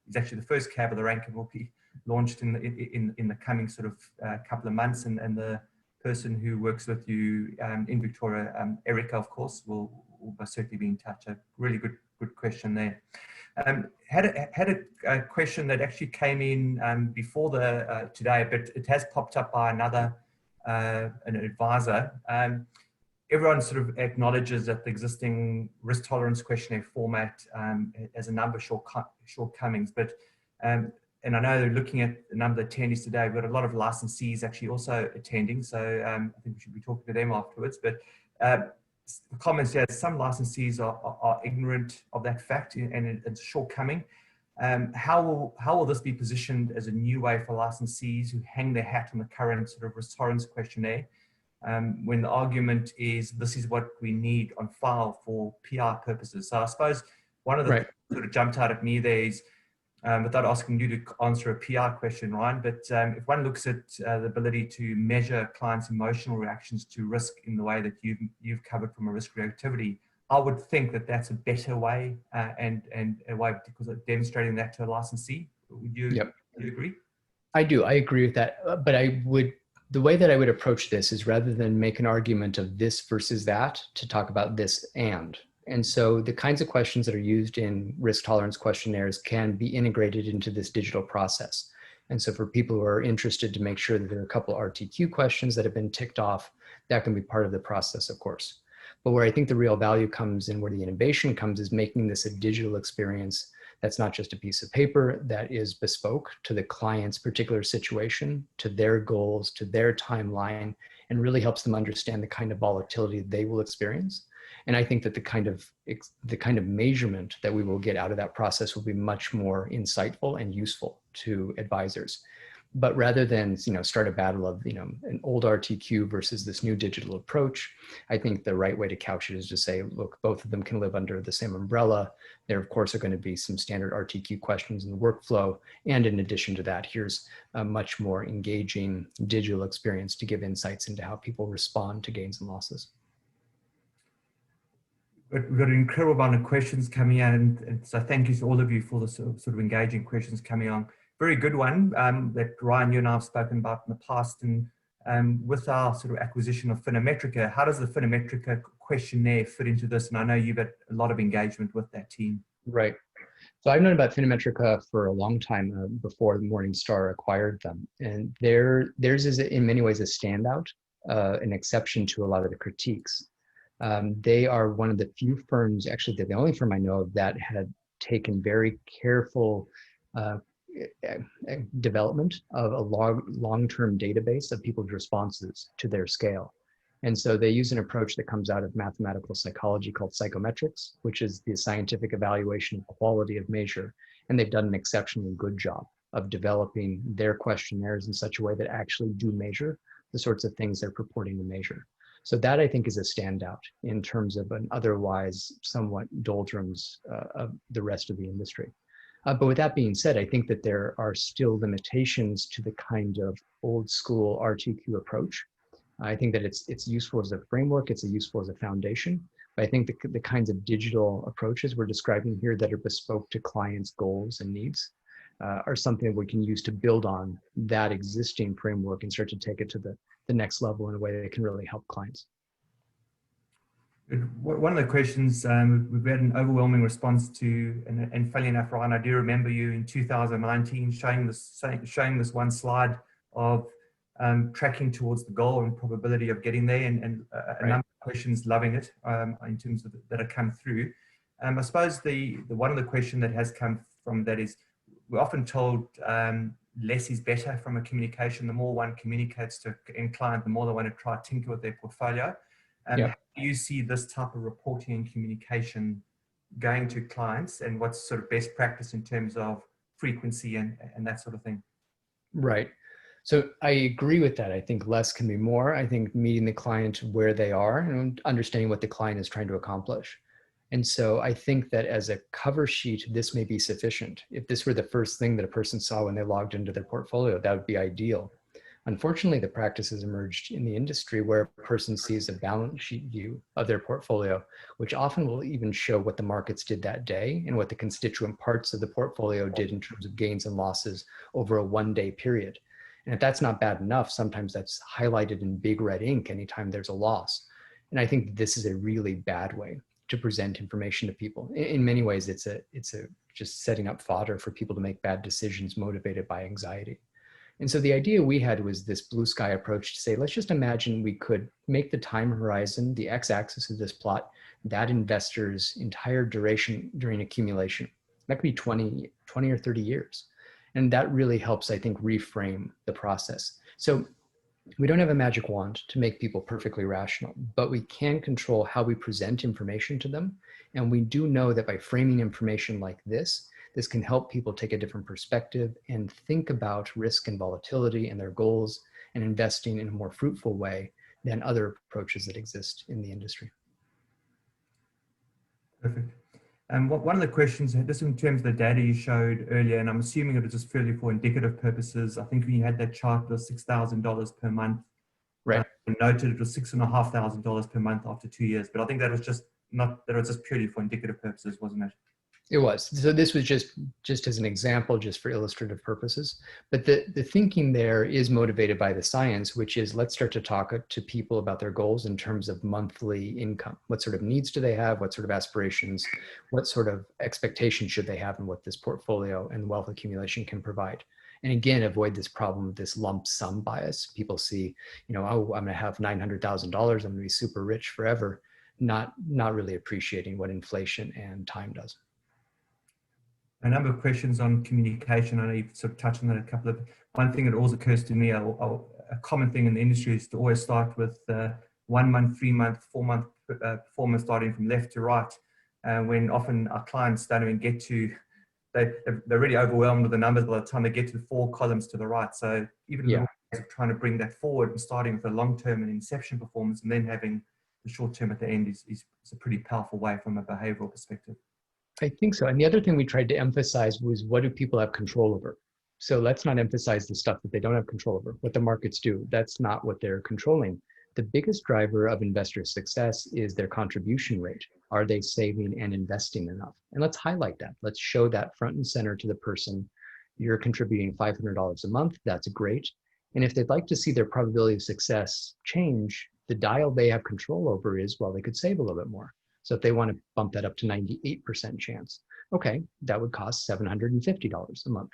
S1: is actually the first cab of the rank and will be launched in the coming sort of couple of months, and the person who works with you in Victoria, Erica, of course, will most certainly be in touch. A really good question there. Had a question that actually came in before the today, but it has popped up by another an advisor. Everyone sort of acknowledges that the existing risk tolerance questionnaire format has a number of shortcomings, but and I know looking at the number of attendees today, we've got a lot of licensees actually also attending, so I think we should be talking to them afterwards. But the comments here, some licensees are ignorant of that fact and it's a shortcoming. How will this be positioned as a new way for licensees who hang their hat on the current sort of risk tolerance questionnaire, when the argument is this is what we need on file for PR purposes? So I suppose one of the things that sort of jumped out at me there is, without asking you to answer a PR question, Ryan, but if one looks at the ability to measure clients' emotional reactions to risk in the way that you've covered from a risk reactivity, I would think that that's a better way and a way, because of demonstrating that to a licensee. Would you agree?
S2: I do. I agree with that. But the way that I would approach this is, rather than make an argument of this versus that, to talk about this and. And so the kinds of questions that are used in risk tolerance questionnaires can be integrated into this digital process. And so for people who are interested to make sure that there are a couple of RTQ questions that have been ticked off, that can be part of the process, of course. But where I think the real value comes in, where the innovation comes, is making this a digital experience that's not just a piece of paper, that is bespoke to the client's particular situation, to their goals, to their timeline, and really helps them understand the kind of volatility they will experience. And I think that the kind of measurement that we will get out of that process will be much more insightful and useful to advisors. But rather than start a battle of an old RTQ versus this new digital approach, I think the right way to couch it is to say, look, both of them can live under the same umbrella. There, of course, are going to be some standard RTQ questions in the workflow. And in addition to that, here's a much more engaging digital experience to give insights into how people respond to gains and losses.
S1: We've got an incredible amount of questions coming in, and so thank you to all of you for the sort of engaging questions coming on. Very good one that Ryan, you and I have spoken about in the past, and with our sort of acquisition of Phenometrica, how does the Phenometrica questionnaire fit into this? And I know you've had a lot of engagement with that team.
S2: Right. So I've known about Phenometrica for a long time before Morningstar acquired them, and theirs is in many ways a standout, an exception to a lot of the critiques. They are one of the few firms, actually they're the only firm I know of, that had taken very careful development of a long-term database of people's responses to their scale. And so they use an approach that comes out of mathematical psychology called psychometrics, which is the scientific evaluation of quality of measure. And they've done an exceptionally good job of developing their questionnaires in such a way that actually do measure the sorts of things they're purporting to measure. So that, I think, is a standout in terms of an otherwise somewhat doldrums of the rest of the industry. But with that being said, I think that there are still limitations to the kind of old school RTQ approach. I think that it's useful as a framework, it's useful as a foundation, but I think the kinds of digital approaches we're describing here that are bespoke to clients' goals and needs are something that we can use to build on that existing framework and start to take it to the next level in a way that can really help clients.
S1: One of the questions we've had an overwhelming response to, and funny enough, Ryan, I do remember you in 2019 showing this one slide of tracking towards the goal and probability of getting there, and a number of questions loving it in terms of that have come through. I suppose the one of the question that has come from that is, we're often told less is better from a communication. The more one communicates to end client, the more they want to try to tinker with their portfolio. How do you see this type of reporting and communication going to clients, and what's sort of best practice in terms of frequency and that sort of thing?
S2: Right. So I agree with that. I think less can be more. I think meeting the client where they are and understanding what the client is trying to accomplish. And so I think that as a cover sheet, this may be sufficient. If this were the first thing that a person saw when they logged into their portfolio, that would be ideal. Unfortunately, the practice has emerged in the industry where a person sees a balance sheet view of their portfolio, which often will even show what the markets did that day and what the constituent parts of the portfolio did in terms of gains and losses over a one-day period. And if that's not bad enough, sometimes that's highlighted in big red ink anytime there's a loss. And I think this is a really bad way to present information to people. In many ways, it's a just setting up fodder for people to make bad decisions motivated by anxiety. And so the idea we had was this blue sky approach to say, let's just imagine we could make the time horizon, the x-axis of this plot, that investor's entire duration during accumulation. That could be 20 or 30 years. And that really helps, I think, reframe the process. So we don't have a magic wand to make people perfectly rational, but we can control how we present information to them. And we do know that by framing information like this can help people take a different perspective and think about risk and volatility and their goals and investing in a more fruitful way than other approaches that exist in the industry.
S1: Perfect. And one of the questions, just in terms of the data you showed earlier, and I'm assuming it was just purely for indicative purposes, I think when you had that chart, it was $6,000 per month.
S2: Right.
S1: Noted it was $6,500 per month after 2 years, but I think that was just purely for indicative purposes, wasn't it?
S2: It was. So this was just as an example, just for illustrative purposes. But the thinking there is motivated by the science, which is let's start to talk to people about their goals in terms of monthly income. What sort of needs do they have? What sort of aspirations? What sort of expectations should they have in what this portfolio and wealth accumulation can provide? And again, avoid this problem of this lump sum bias. People see, oh, I'm going to have $900,000. I'm going to be super rich forever, not really appreciating what inflation and time does.
S1: A number of questions on communication. I know you've sort of touched on that a couple of. One thing that always occurs to me, a common thing in the industry is to always start with 1 month, 3 month, 4 month performance starting from left to right. When often our clients don't even get to, they're really overwhelmed with the numbers by the time they get to the 4 columns to the right. So even little ways of trying to bring that forward and starting with the long-term and inception performance and then having the short-term at the end is a pretty powerful way from a behavioral perspective.
S2: I think so. And the other thing we tried to emphasize was, what do people have control over? So let's not emphasize the stuff that they don't have control over, what the markets do. That's not what they're controlling. The biggest driver of investor success is their contribution rate. Are they saving and investing enough? And let's highlight that. Let's show that front and center to the person. You're contributing $500 a month. That's great. And if they'd like to see their probability of success change, the dial they have control over is, well, they could save a little bit more. So if they want to bump that up to 98% chance, okay, that would cost $750 a month.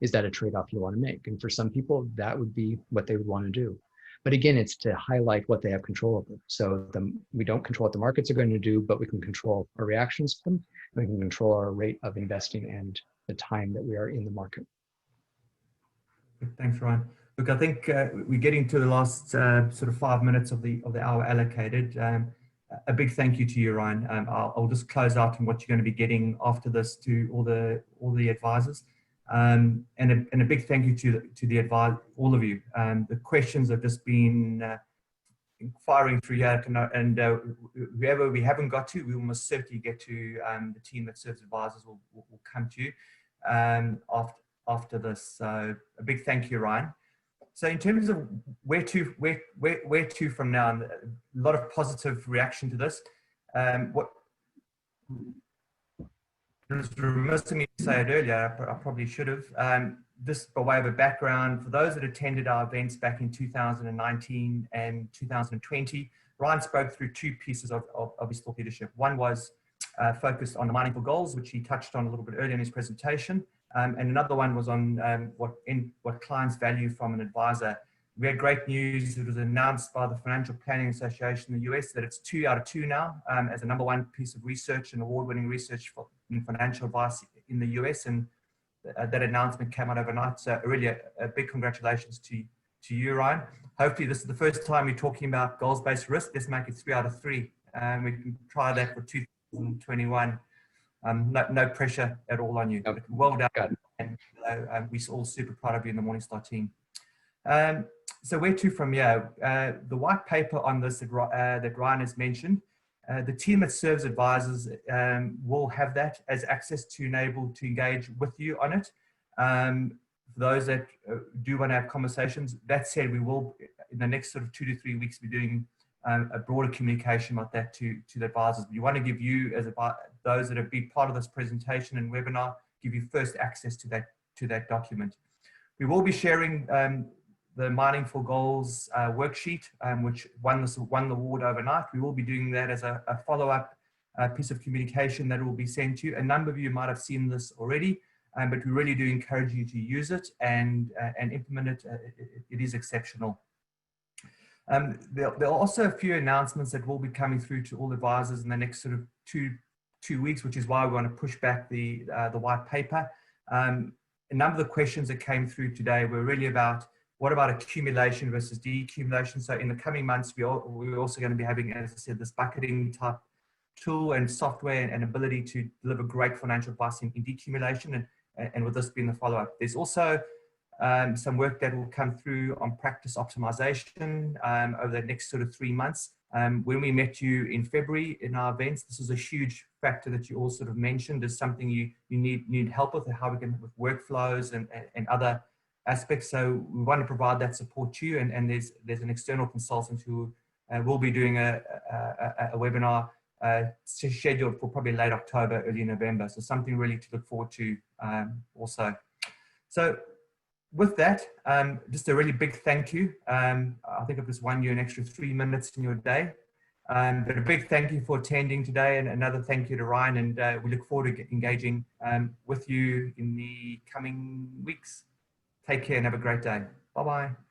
S2: Is that a trade-off you want to make? And for some people, that would be what they would want to do. But again, it's to highlight what they have control over. So we don't control what the markets are going to do, but we can control our reactions to them. We can control our rate of investing and the time that we are in the market.
S1: Thanks, Ryan. Look, I think we're getting to the last sort of 5 minutes of the hour allocated. A big thank you to you, Ryan. I'll just close out on what you're going to be getting after this to all the advisors, and a big thank you to the all of you. The questions have just been firing through here, and whoever we haven't got to, we will most certainly get to. The team that serves advisors will come to you after this. So a big thank you, Ryan. So in terms of where to from now, and a lot of positive reaction to this. What it was remiss of me to say it earlier, I probably should have. This by way of a background, for those that attended our events back in 2019 and 2020, Ryan spoke through 2 pieces of his thought leadership. One was focused on the mining for goals, which he touched on a little bit earlier in his presentation. And another one was on what clients value from an advisor. We had great news. It was announced by the Financial Planning Association in the US that it's 2 out of 2 now as a #1 piece of research and award-winning research in financial advice in the US. And that announcement came out overnight. So really a big congratulations to you, Ryan. Hopefully this is the first time you're talking about goals-based risk. Let's make it 3 out of 3. We can try that for 2021. No pressure at all on you. Well done. And we're all super proud of you in the Morningstar team. So where to from here? The white paper on this that Ryan has mentioned, the team that serves advisors will have that as access to enable to engage with you on it. For those that do want to have conversations, that said, we will, in the next sort of 2 to 3 weeks, be doing a broader communication about that to the advisors. We want to give you, as those that have been part of this presentation and webinar, give you first access to that document. We will be sharing the Mining for Goals worksheet, which won the award overnight. We will be doing that as a follow-up piece of communication that will be sent to you. A number of you might have seen this already, but we really do encourage you to use it and implement it. It is exceptional. There are also a few announcements that will be coming through to all advisors in the next sort of two weeks, which is why we want to push back the white paper. A number of the questions that came through today were really about what about accumulation versus decumulation. So in the coming months, we're also going to be having, as I said, this bucketing type tool and software and ability to deliver great financial advice in decumulation, and with this being the follow-up. There's also some work that will come through on practice optimization over the next sort of 3 months. When we met you in February in our events, this is a huge factor that you all sort of mentioned as something you need help with, how we can with workflows and other aspects. So we want to provide that support to you, and there's an external consultant who will be doing a webinar scheduled for probably late October, early November. So something really to look forward to also. So with that, just a really big thank you. I think I've just won you an extra 3 minutes in your day. But a big thank you for attending today, and another thank you to Ryan, and we look forward to engaging with you in the coming weeks. Take care and have a great day. Bye-bye.